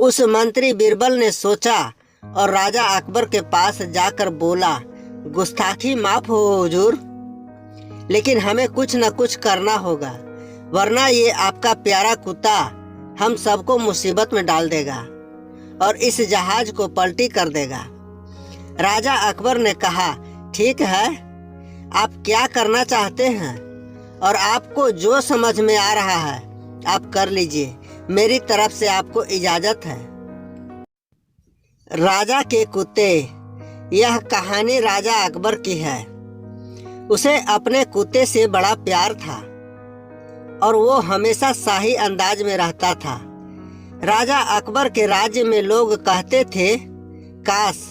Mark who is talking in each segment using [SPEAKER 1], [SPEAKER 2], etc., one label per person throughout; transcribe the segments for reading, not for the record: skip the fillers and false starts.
[SPEAKER 1] उस मंत्री बीरबल ने सोचा और राजा अकबर के पास जाकर बोला, गुस्ताखी माफ हो हुजूर, लेकिन हमें कुछ न कुछ करना होगा, वरना ये आपका प्यारा कुत्ता हम सबको मुसीबत में डाल देगा और इस जहाज को पलटी कर देगा। राजा अकबर ने कहा, ठीक है, आप क्या करना चाहते हैं और आपको जो समझ में आ रहा है आप कर लीजिए, मेरी तरफ से आपको इजाजत है। राजा के कुत्ते। यह कहानी राजा अकबर की है। उसे अपने कुत्ते से बड़ा प्यार था और वो हमेशा शाही अंदाज में रहता था। राजा अकबर के राज्य में लोग कहते थे, काश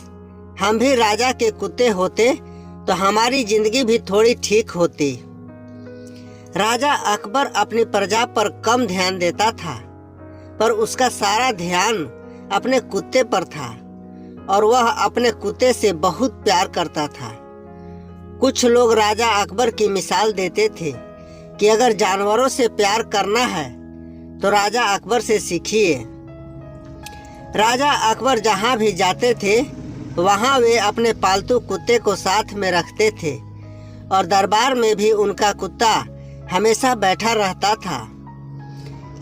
[SPEAKER 1] हम भी राजा के कुत्ते होते तो हमारी जिंदगी भी थोड़ी ठीक होती। राजा अकबर अपनी प्रजा पर कम ध्यान देता था, पर उसका सारा ध्यान अपने कुत्ते पर था और वह अपने कुत्ते से बहुत प्यार करता था। कुछ लोग राजा अकबर की मिसाल देते थे कि अगर जानवरों से प्यार करना है तो राजा अकबर से सीखिए। राजा अकबर जहाँ भी जाते थे वहाँ वे अपने पालतू कुत्ते को साथ में रखते थे और दरबार में भी उनका कुत्ता हमेशा बैठा रहता था।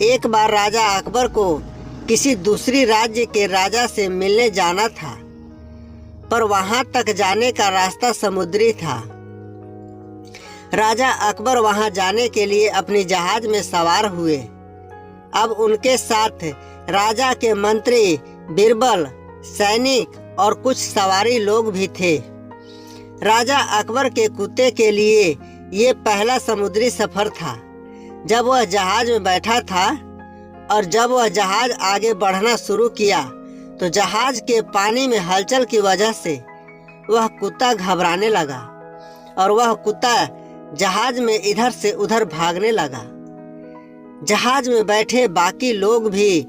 [SPEAKER 1] एक बार राजा अकबर को किसी दूसरी राज्य के राजा से मिलने जाना था, पर वहां तक जाने का रास्ता समुद्री था। राजा अकबर वहां जाने के लिए अपनी जहाज में सवार हुए। अब उनके साथ राजा के मंत्री, बीरबल, सैनिक और कुछ सवारी लोग भी थे। राजा अकबर के कुत्ते के लिए ये पहला समुद्री सफर था। जब वह जहाज में बैठा था और जब वह जहाज आगे बढ़ना शुरू किया तो जहाज के पानी में हलचल की वजह से वह कुत्ता घबराने लगा और वह कुत्ता जहाज में इधर से उधर भागने लगा। जहाज में बैठे बाकी लोग भी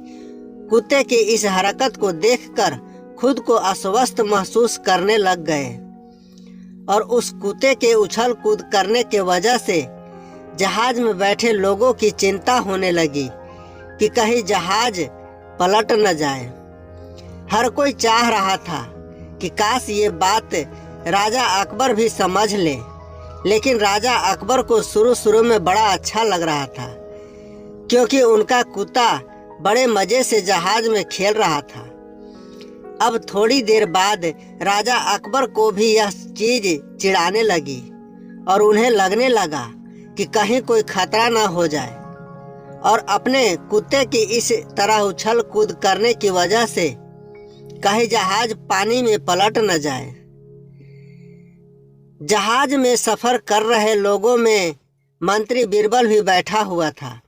[SPEAKER 1] कुत्ते की इस हरकत को देखकर खुद को अस्वस्थ महसूस करने लग गए और उस कुत्ते के उछल कूद करने के वजह से जहाज में बैठे लोगों की चिंता होने लगी कि कहीं जहाज पलट न जाए। हर कोई चाह रहा था कि काश ये बात राजा अकबर भी समझ ले, लेकिन राजा अकबर को शुरू में बड़ा अच्छा लग रहा था क्योंकि उनका कुत्ता बड़े मजे से जहाज में खेल रहा था। अब थोड़ी देर बाद राजा अकबर को भी यह चीज चिढ़ाने लगी और उन्हें लगने लगा कि कहीं कोई खतरा ना हो जाए और अपने कुत्ते की इस तरह उछल कूद करने की वजह से कहीं जहाज पानी में पलट न जाए। जहाज में सफर कर रहे लोगों में मंत्री बीरबल भी बैठा हुआ था।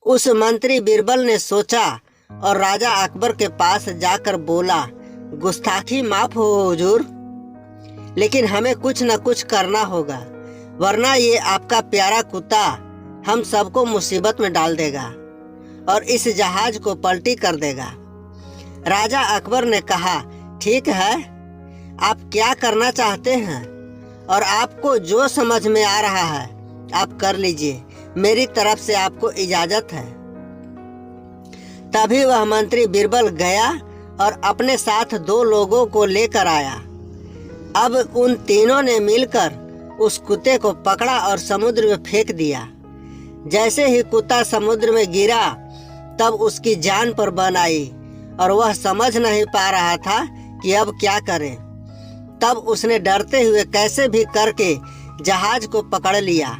[SPEAKER 1] उस मंत्री बीरबल ने सोचा और राजा अकबर के पास जाकर बोला, गुस्ताखी माफ हो हुजूर, लेकिन हमें कुछ न कुछ करना होगा, वरना ये आपका प्यारा कुत्ता हम सबको मुसीबत में डाल देगा और इस जहाज को पलटी कर देगा। राजा अकबर ने कहा, ठीक है, आप क्या करना चाहते हैं और आपको जो समझ में आ रहा है आप कर लीजिए, मेरी तरफ से आपको इजाजत है। तभी वह मंत्री बीरबल गया और अपने साथ 2 लोगों को लेकर आया। अब उन तीनों ने मिलकर उस कुत्ते को पकड़ा और समुद्र में फेंक दिया। जैसे ही कुत्ता समुद्र में गिरा तब उसकी जान पर बन आई और वह समझ नहीं पा रहा था कि अब क्या करे। तब उसने डरते हुए कैसे भी करके जहाज को पकड़ लिया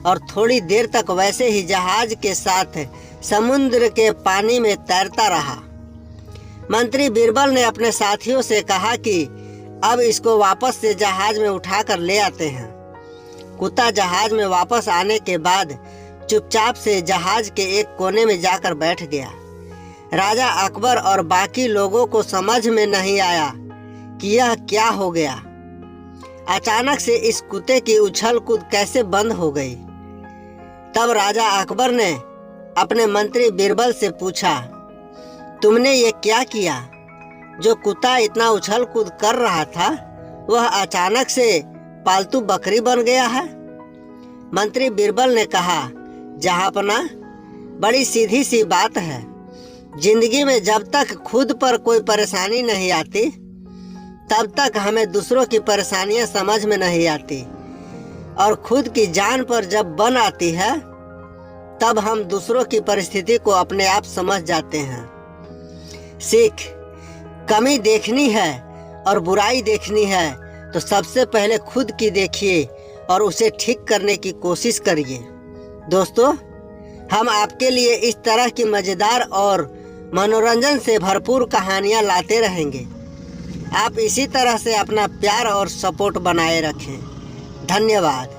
[SPEAKER 1] और थोड़ी देर तक वैसे ही जहाज के साथ समुद्र के पानी में तैरता रहा। मंत्री बीरबल ने अपने साथियों से कहा कि अब इसको वापस से जहाज में उठाकर ले आते हैं। कुत्ता जहाज में वापस आने के बाद चुपचाप से जहाज के एक कोने में जाकर बैठ गया। राजा अकबर और बाकी लोगों को समझ में नहीं आया कि यह क्या हो गया। अचानक से इस कुत्ते की उछल कूद कैसे बंद हो गई। तब राजा अकबर ने अपने मंत्री बीरबल से पूछा, तुमने ये क्या किया? जो कुत्ता इतना उछल कूद कर रहा था वह अचानक से पालतू बकरी बन गया है। मंत्री बीरबल ने कहा, जहांपना, बड़ी सीधी सी बात है। जिंदगी में जब तक खुद पर कोई परेशानी नहीं आती तब तक हमें दूसरों की परेशानियां समझ में नहीं आती, और खुद की जान पर जब बन आती है तब हम दूसरों की परिस्थिति को अपने आप समझ जाते हैं। सीख, कमी देखनी है और बुराई देखनी है तो सबसे पहले खुद की देखिए और उसे ठीक करने की कोशिश करिए। दोस्तों, हम आपके लिए इस तरह की मज़ेदार और मनोरंजन से भरपूर कहानियाँ लाते रहेंगे। आप इसी तरह से अपना प्यार और सपोर्ट बनाए रखें। धन्यवाद।